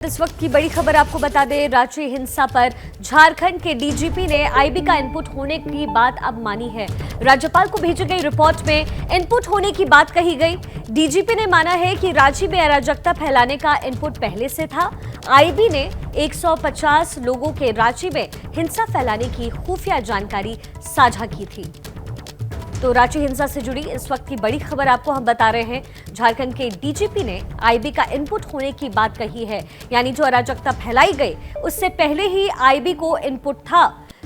इस वक्त की बड़ी खबर आपको बता दें, रांची हिंसा पर झारखंड के डीजीपी ने आईबी का इनपुट होने की बात अब मानी है। राज्यपाल को भेजी गई रिपोर्ट में इनपुट होने की बात कही गई। डीजीपी ने माना है कि रांची में अराजकता फैलाने का इनपुट पहले से था। आईबी ने 150 लोगों के रांची में हिंसा फैलाने की खुफिया जानकारी साझा की थी। तो रांची हिंसा से जुड़ी इस वक्त की बड़ी खबर आपको हम बता रहे हैं। झारखंड के डीजीपी ने आईबी का इनपुट होने की बात कही है, यानी जो अराजकता फैलाई गई उससे पहले ही आईबी को इनपुट था।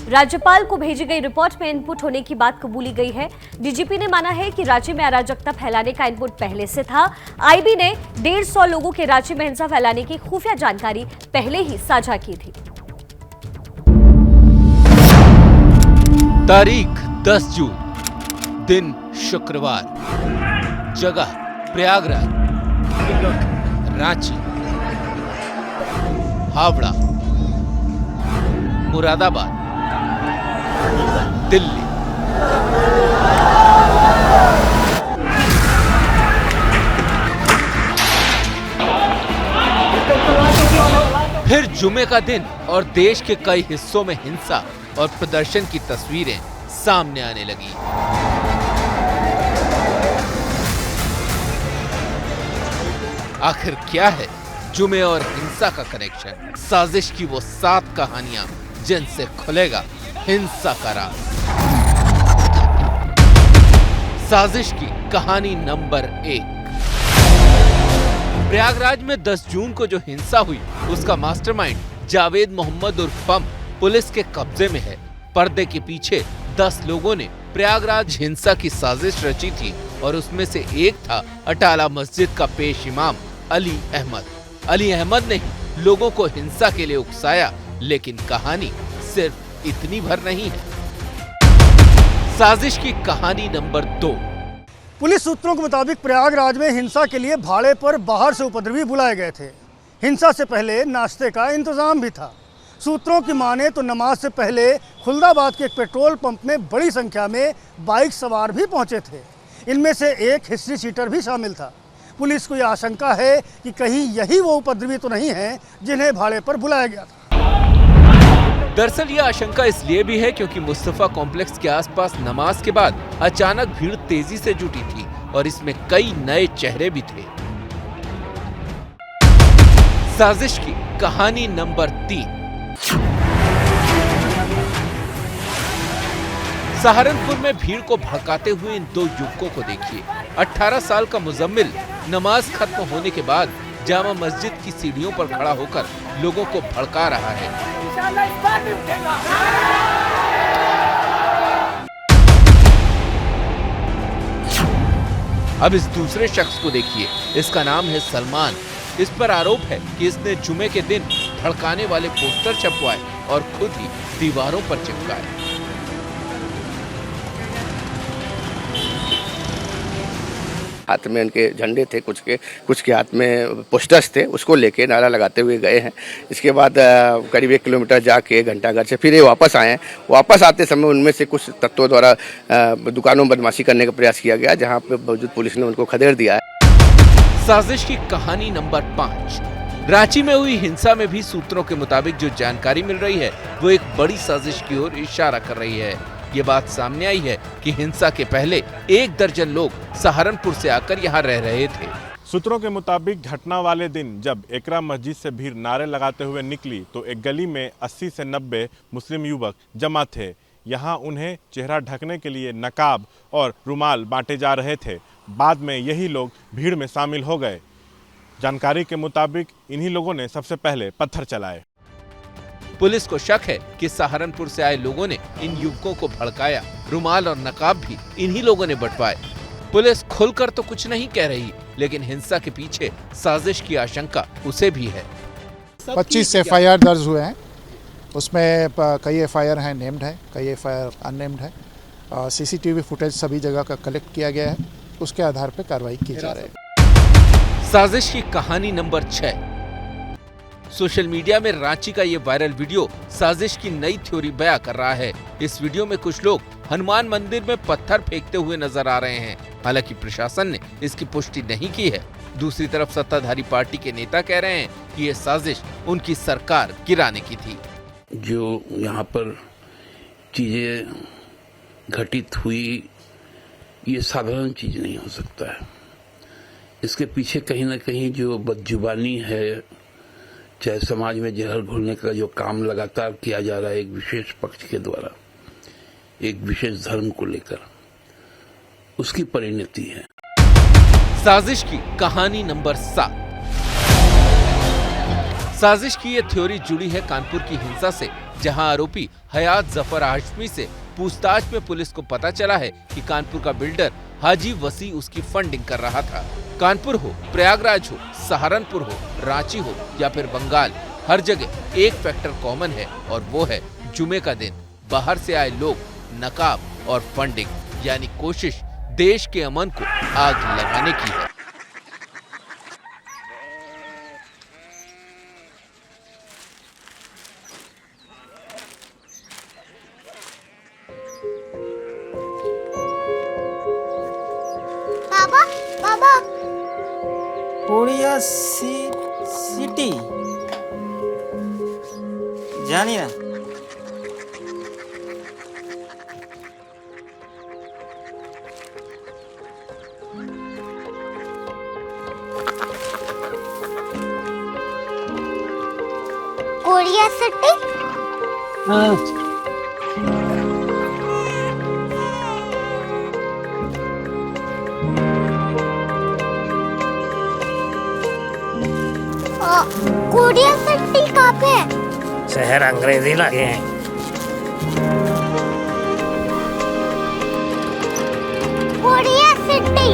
राज्यपाल को भेजी गई रिपोर्ट में इनपुट होने की बात कबूली गई है। डीजीपी ने माना है कि रांची में अराजकता फैलाने का इनपुट पहले से था। आईबी ने 150 लोगों के रांची में हिंसा फैलाने की खुफिया जानकारी पहले ही साझा की थी। तारीख 10 जून, दिन शुक्रवार, जगह प्रयागराज, रांची, हावड़ा, मुरादाबाद, दिल्ली। फिर जुमे का दिन और देश के कई हिस्सों में हिंसा और प्रदर्शन की तस्वीरें सामने आने लगी। आखिर क्या है जुमे और हिंसा का कनेक्शन? साजिश की वो 7 कहानियां जिनसे खुलेगा हिंसा का राज। साजिश की कहानी नंबर 1। प्रयागराज में 10 जून को जो हिंसा हुई उसका मास्टरमाइंड जावेद मोहम्मद उर्फ बम पुलिस के कब्जे में है। पर्दे के पीछे 10 लोगों ने प्रयागराज हिंसा की साजिश रची थी और उसमें से एक था अटाला मस्जिद का पेश इमाम अली अहमद। अली अहमद ने लोगों को हिंसा के लिए उकसाया, लेकिन कहानी सिर्फ इतनी भर नहीं है। साजिश की कहानी नंबर 2। पुलिस सूत्रों के मुताबिक प्रयागराज में हिंसा के लिए भाड़े पर बाहर से उपद्रवी बुलाए गए थे। हिंसा से पहले नाश्ते का इंतजाम भी था। सूत्रों की माने तो नमाज से पहले खुलदाबाद के एक पेट्रोल पंप में बड़ी संख्या में बाइक सवार भी पहुंचे थे। इनमें से एक हिस्ट्री शीटर भी शामिल था। पुलिस को यह आशंका है कि कहीं यही वो उपद्रवी तो नहीं हैं जिन्हें भाड़े पर बुलाया गया था। दरअसल यह आशंका इसलिए भी है क्योंकि मुस्तफा कॉम्प्लेक्स के आसपास नमाज के बाद अचानक भीड़ तेजी से जुटी थी और इसमें कई नए चेहरे भी थे। साजिश की कहानी नंबर 3। सहारनपुर में भीड़ को भड़काते हुए इन 2 युवकों को देखिए। 18 साल का मुजम्मिल नमाज खत्म होने के बाद जामा मस्जिद की सीढ़ियों पर खड़ा होकर लोगों को भड़का रहा है। अब इस दूसरे शख्स को देखिए, इसका नाम है सलमान। इस पर आरोप है कि इसने जुमे के दिन भड़काने वाले पोस्टर छपवाए और खुद ही दीवारों पर चिपकाए। हाथ में उनके झंडे थे, कुछ के हाथ में पोस्टर्स थे, उसको लेके नारा लगाते हुए गए हैं। इसके बाद करीब 1 किलोमीटर जाके घंटाघर से फिर ये वापस आए हैं। वापस आते समय उनमें से कुछ तत्वों द्वारा दुकानों में बदमाशी करने का प्रयास किया गया, जहां पे मौजूद पुलिस ने उनको खदेड़ दिया है। साजिश की कहानी नंबर 5। रांची में हुई हिंसा में भी सूत्रों के मुताबिक जो जानकारी मिल रही है वो एक बड़ी साजिश की ओर इशारा कर रही है। ये बात सामने आई है कि हिंसा के पहले 1 दर्जन लोग सहारनपुर से आकर यहाँ रह रहे थे। सूत्रों के मुताबिक घटना वाले दिन जब एकरा मस्जिद से भीड़ नारे लगाते हुए निकली तो एक गली में 80 से 90 मुस्लिम युवक जमा थे। यहाँ उन्हें चेहरा ढकने के लिए नकाब और रुमाल बांटे जा रहे थे। बाद में यही लोग भीड़ में शामिल हो गए। जानकारी के मुताबिक इन्हीं लोगों ने सबसे पहले पत्थर चलाए। पुलिस को शक है कि सहारनपुर से आए लोगों ने इन युवकों को भड़काया। रुमाल और नकाब भी इन्हीं लोगों ने बंटवाए। पुलिस खुलकर तो कुछ नहीं कह रही, लेकिन हिंसा के पीछे साजिश की आशंका उसे भी है। 25 FIR दर्ज हुए हैं। उसमें कई FIR हैं नेम्ड है, कई FIR अननेम्ड है। CCTV फुटेज सभी जगह का कलेक्ट किया गया है, उसके आधार पर कार्रवाई की जा रही है। साजिश की कहानी नंबर 6। सोशल मीडिया में रांची का ये वायरल वीडियो साजिश की नई थ्योरी बयां कर रहा है। इस वीडियो में कुछ लोग हनुमान मंदिर में पत्थर फेंकते हुए नजर आ रहे हैं। हालांकि प्रशासन ने इसकी पुष्टि नहीं की है। दूसरी तरफ सत्ताधारी पार्टी के नेता कह रहे हैं कि ये साजिश उनकी सरकार गिराने की थी। जो यहाँ पर चीजें घटित हुई, ये साधारण चीज नहीं हो सकता है। इसके पीछे कहीं ना कहीं जो बदजुबानी है, चाहे समाज में जहर घोलने का जो काम लगातार किया जा रहा है एक विशेष पक्ष के द्वारा, एक विशेष धर्म को लेकर, उसकी परिणति है। साजिश की कहानी नंबर 7। साजिश की ये थ्योरी जुड़ी है कानपुर की हिंसा से, जहां आरोपी हयात जफर हाशमी से पूछताछ में पुलिस को पता चला है कि कानपुर का बिल्डर हाजी वसी उसकी फंडिंग कर रहा था। कानपुर हो, प्रयागराज हो, सहारनपुर हो, रांची हो या फिर बंगाल, हर जगह एक फैक्टर कॉमन है और वो है जुमे का दिन बाहर से आए लोग, नकाब और फंडिंग, यानी कोशिश देश के अमन को आग लगाने की है। बाबा बाबा कोरिया सिटी जानी ना। Korea city. कोरिया सिटी कहाँ पे है? शहर अंग्रेजी लगे हैं। Korea city.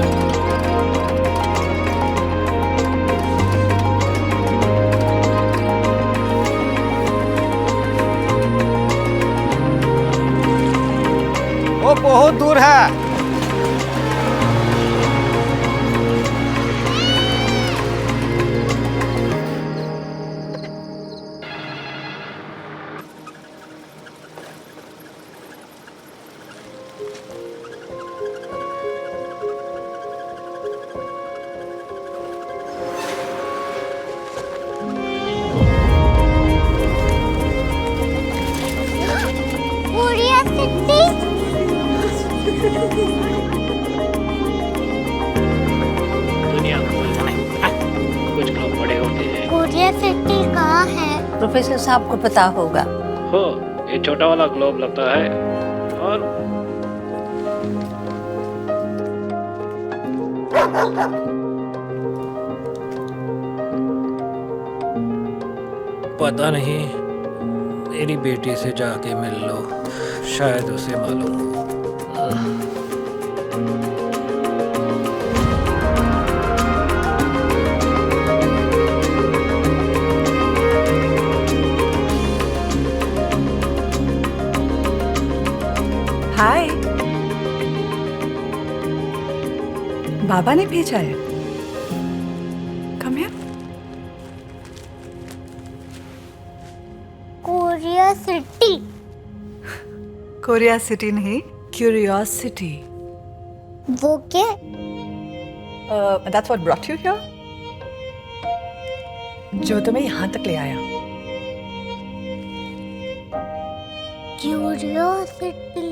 वो बहुत दूर है। Korea city. कुछ लोग बड़े होते हैं। कोरिया सिटी कहाँ है? प्रोफेसर साहब को पता होगा। हो, ये छोटा वाला ग्लोब लगता है और पता नहीं, मेरी बेटी से जाके मिल लो, शायद उसे मालूम हो। हाय, बाबा ने भेजा है। Come here. Korea city. Korea city नहीं, क्यूरियोसिटी। वो क्या? That's what brought you here? जो तुम्हें यहाँ तक ले आया। क्यूरियोसिटी।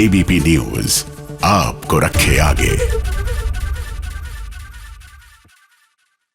ABP न्यूज आपको रखे आगे।